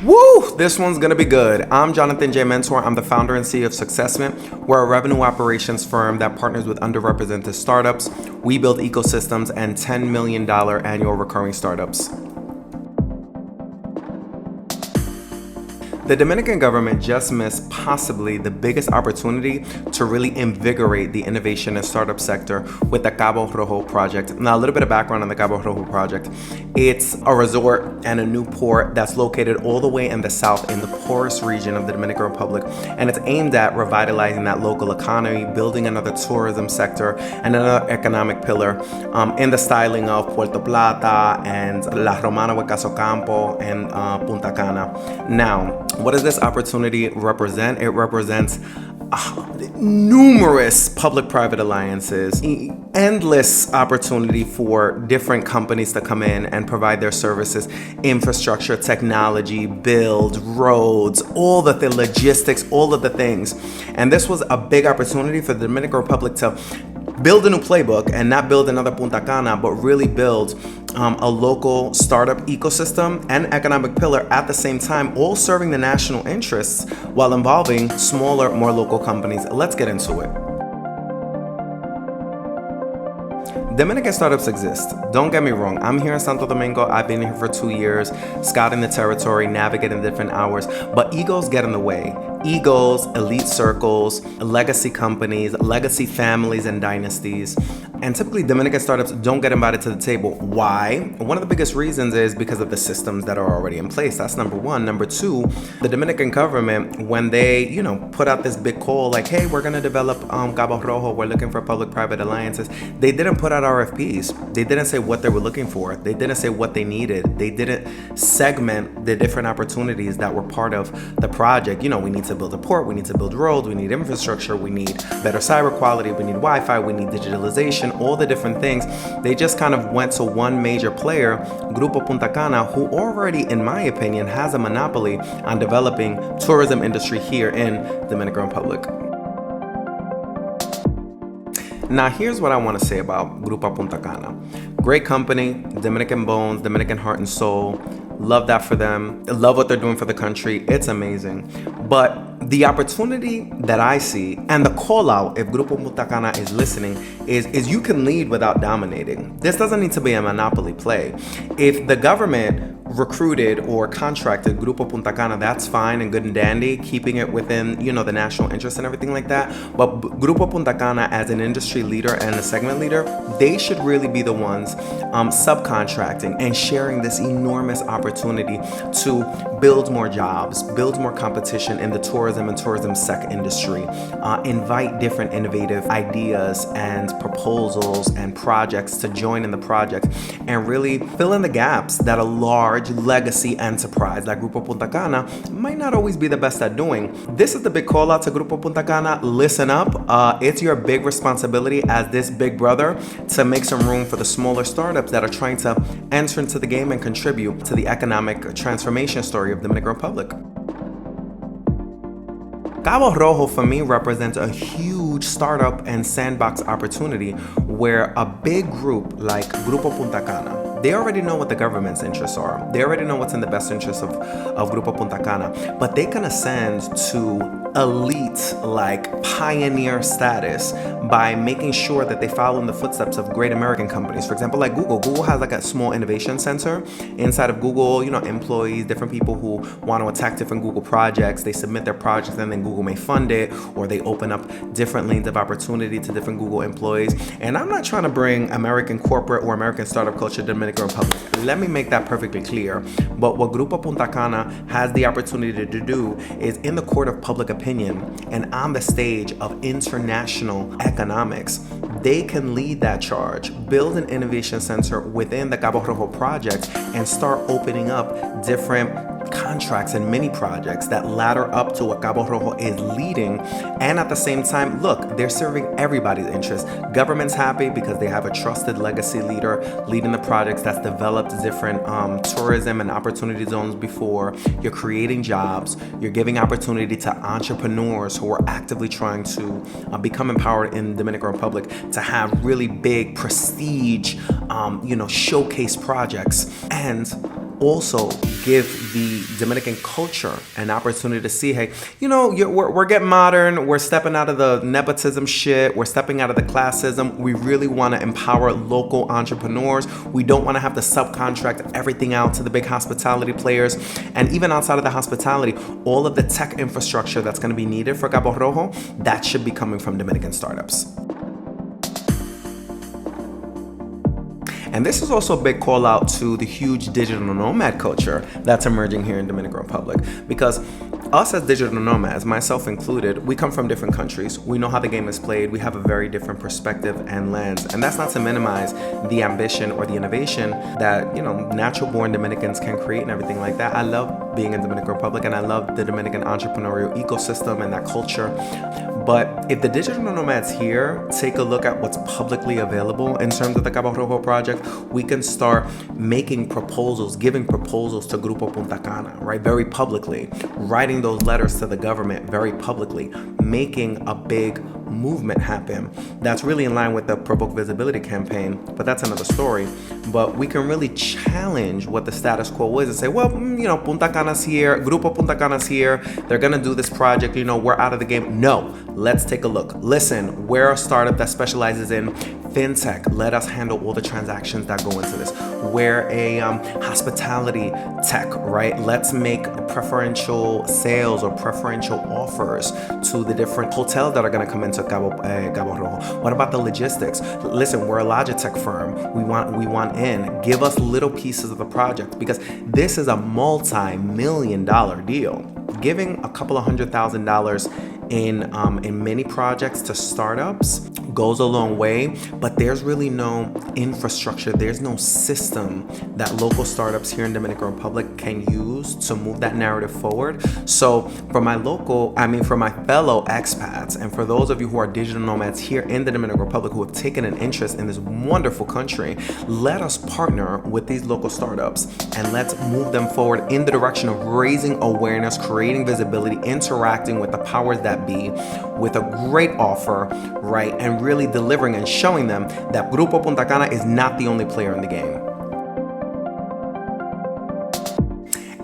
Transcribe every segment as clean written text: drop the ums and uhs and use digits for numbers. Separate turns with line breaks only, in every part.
Woo! This one's gonna be good. I'm Jonathan J. Mentor. I'm the founder and CEO of Successment. We're a revenue operations firm that partners with underrepresented startups. We build ecosystems and $10 million annual recurring startups. The Dominican government just missed possibly the biggest opportunity to really invigorate the innovation and startup sector with the Cabo Rojo project. Now, a little bit of background on the Cabo Rojo project. It's a resort and a new port that's located all the way in the south in the poorest region of the Dominican Republic. And it's aimed at revitalizing that local economy, building another tourism sector and another economic pillar in the styling of Puerto Plata and La Romana with Casocampo and Punta Cana. Now, what does this opportunity represent? It represents numerous public-private alliances, endless opportunity for different companies to come in and provide their services, infrastructure, technology, build, roads, all the logistics, all of the things. And this was a big opportunity for the Dominican Republic to build a new playbook and not build another Punta Cana, but really build a local startup ecosystem and economic pillar at the same time, all serving the national interests while involving smaller, more local companies. Let's get into it. Dominican startups exist. Don't get me wrong. I'm here in Santo Domingo. I've been here for 2 years, scouting the territory, navigating different hours, but egos get in the way. Egos, elite circles, legacy companies, legacy families and dynasties. And typically Dominican startups don't get invited to the table. Why? One of the biggest reasons is because of the systems that are already in place. That's number one. Number two, the Dominican government, when they, put out this big call like, hey, we're going to develop Cabo Rojo, we're looking for public-private alliances, they didn't put out RFPs. They didn't say what they were looking for. They didn't say what they needed. They didn't segment the different opportunities that were part of the project. We need to build a port, we need to build roads, we need infrastructure, we need better cyber quality, we need Wi-Fi, we need digitalization, all the different things. They just kind of went to one major player, Grupo Puntacana, who already, in my opinion, has a monopoly on developing tourism industry here in Dominican Republic. Now, here's what I want to say about Grupo Puntacana. Great company, Dominican bones, Dominican heart and soul. Love that for them. Love what they're doing for the country. It's amazing. But the opportunity that I see and the call out, if Grupo Puntacana is listening, is you can lead without dominating. This doesn't need to be a monopoly play. If the government recruited or contracted Grupo Puntacana, that's fine and good and dandy, keeping it within, the national interest and everything like that. But Grupo Puntacana, as an industry leader and a segment leader, they should really be the ones subcontracting and sharing this enormous opportunity to build more jobs, build more competition in the tourism and tourism sec industry, invite different innovative ideas and proposals and projects to join in the project, and really fill in the gaps that a large legacy enterprise like Grupo Puntacana might not always be the best at doing. This is the big call out to Grupo Puntacana. Listen up. It's your big responsibility as this big brother to make some room for the smaller startups that are trying to enter into the game and contribute to the economic transformation story of the Dominican Republic. Cabo Rojo for me represents a huge startup and sandbox opportunity where a big group like Grupo Puntacana, they already know what the government's interests are. They already know what's in the best interest of Grupo Puntacana, but they can ascend to elite, pioneer status by making sure that they follow in the footsteps of great American companies. For example, like Google. Google has a small innovation center inside of Google, employees, different people who want to attack different Google projects. They submit their projects and then Google may fund it, or they open up different lanes of opportunity to different Google employees. And I'm not trying to bring American corporate or American startup culture to the Dominican Republic. Let me make that perfectly clear. But what Grupo Puntacana has the opportunity to do is in the court of public opinion and on the stage of international economics, they can lead that charge, build an innovation center within the Cabo Rojo project, and start opening up different contracts and mini projects that ladder up to what Cabo Rojo is leading. And at the same time, look, they're serving everybody's interest. Government's happy because they have a trusted legacy leader leading the projects that's developed different tourism and opportunity zones before. You're creating jobs. You're giving opportunity to entrepreneurs who are actively trying to become empowered in the Dominican Republic to have really big prestige, showcase projects. And also give the Dominican culture an opportunity to see, hey, we're getting modern, we're stepping out of the nepotism shit, we're stepping out of the classism. We really want to empower local entrepreneurs. We don't want to have to subcontract everything out to the big hospitality players. And even outside of the hospitality, all of the tech infrastructure that's going to be needed for Cabo Rojo, that should be coming from Dominican startups. And this is also a big call out to the huge digital nomad culture that's emerging here in Dominican Republic, because us as digital nomads, myself included, we come from different countries. We know how the game is played. We have a very different perspective and lens. And that's not to minimize the ambition or the innovation that, natural born Dominicans can create and everything like that. I love being in Dominican Republic, and I love the Dominican entrepreneurial ecosystem and that culture. But if the digital nomads here take a look at what's publicly available in terms of the Cabo Rojo project, we can start making proposals, giving proposals to Grupo Puntacana, right? Very publicly, writing those letters to the government very publicly, making a big movement happen that's really in line with the Provoke visibility campaign, but that's another story. But we can really challenge what the status quo is and say, well, Punta Cana's here, Grupo Punta Cana's here, they're gonna do this project, we're out of the game. No, let's take a look. Listen, we're a startup that specializes in fintech. Let us handle all the transactions that go into this. We're a hospitality tech, right? Let's make preferential sales or preferential offers to the different hotels that are going to come into Cabo Rojo. What about the logistics? Listen, we're a Logitech firm. We want in. Give us little pieces of the project, because this is a multi-million-dollar deal. Giving a couple of $100,000 in many projects to startups goes a long way, but there's really no infrastructure, there's no system that local startups here in Dominican Republic can use to move that narrative forward. So for my fellow expats, and for those of you who are digital nomads here in the Dominican Republic who have taken an interest in this wonderful country, let us partner with these local startups and let's move them forward in the direction of raising awareness, creating visibility, interacting with the powers that be with a great offer, right? And really delivering and showing them that Grupo Puntacana is not the only player in the game.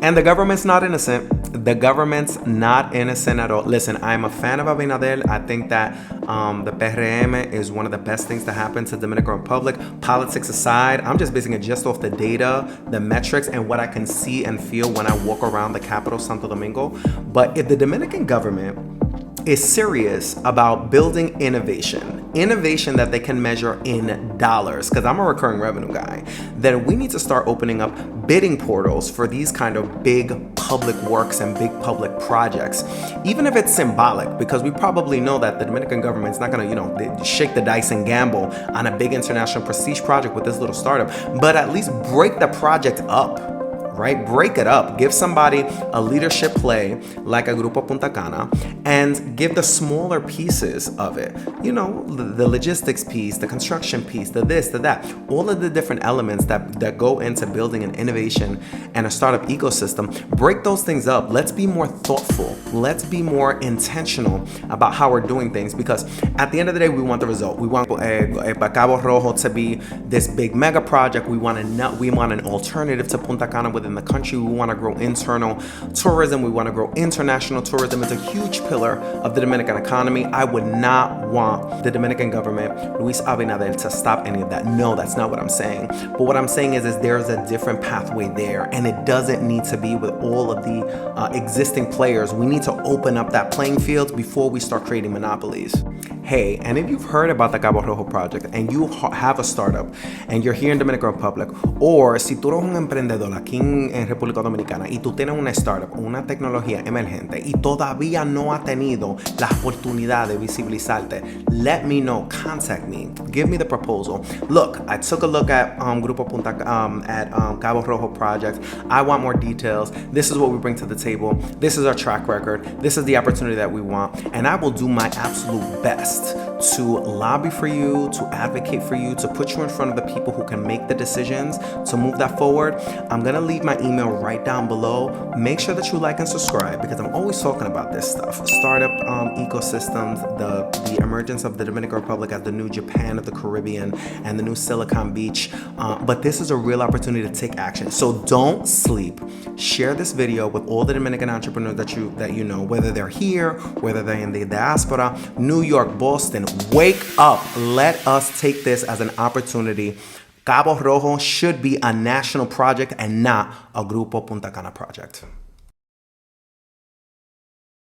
And the government's not innocent. The government's not innocent at all. Listen, I'm a fan of Abinader. I think that the PRM is one of the best things to happen to Dominican Republic. Politics aside, I'm just basing it just off the data, the metrics, and what I can see and feel when I walk around the capital, Santo Domingo. But if the Dominican government is serious about building innovation that they can measure in dollars, because I'm a recurring revenue guy, then we need to start opening up bidding portals for these kind of big public works and big public projects, even if it's symbolic, because we probably know that the Dominican government's not going to, shake the dice and gamble on a big international prestige project with this little startup, but at least break the project up. Right? Break it up. Give somebody a leadership play like a Grupo Puntacana and give the smaller pieces of it. The logistics piece, the construction piece, the this, the that, all of the different elements that go into building an innovation and a startup ecosystem. Break those things up. Let's be more thoughtful. Let's be more intentional about how we're doing things, because at the end of the day, we want the result. We want Cabo Rojo to be this big mega project. We want an alternative to Punta Cana within the country. We want to grow internal tourism. We want to grow international tourism. It's a huge pillar of the Dominican economy. I would not want the Dominican government, Luis Abinader, to stop any of that. No, that's not what I'm saying. But what I'm saying is there's a different pathway there, and it doesn't need to be with all of the existing players. We need to open up that playing field before we start creating monopolies. Hey, and if you've heard about the Cabo Rojo project and you have a startup and you're here in Dominican Republic, or si tú eres un emprendedor aquí en República Dominicana y tú tienes una startup, una tecnología emergente y todavía no ha tenido la oportunidad de visibilizarte, let me know, contact me, give me the proposal. Look, I took a look at Grupo Cabo Rojo project. I want more details. This is what we bring to the table. This is our track record. This is the opportunity that we want, and I will do my absolute best to lobby for you, to advocate for you, to put you in front of the people who can make the decisions to move that forward. I'm gonna leave my email right down below. Make sure that you like and subscribe because I'm always talking about this stuff. Startup ecosystems, the emergence of the Dominican Republic as the new Japan of the Caribbean and the new Silicon Beach. But this is a real opportunity to take action. So don't sleep. Share this video with all the Dominican entrepreneurs that you know, whether they're here, whether they're in the diaspora, New York, Boston. Wake up. Let us take this as an opportunity. Cabo Rojo should be a national project and not a Grupo Puntacana project.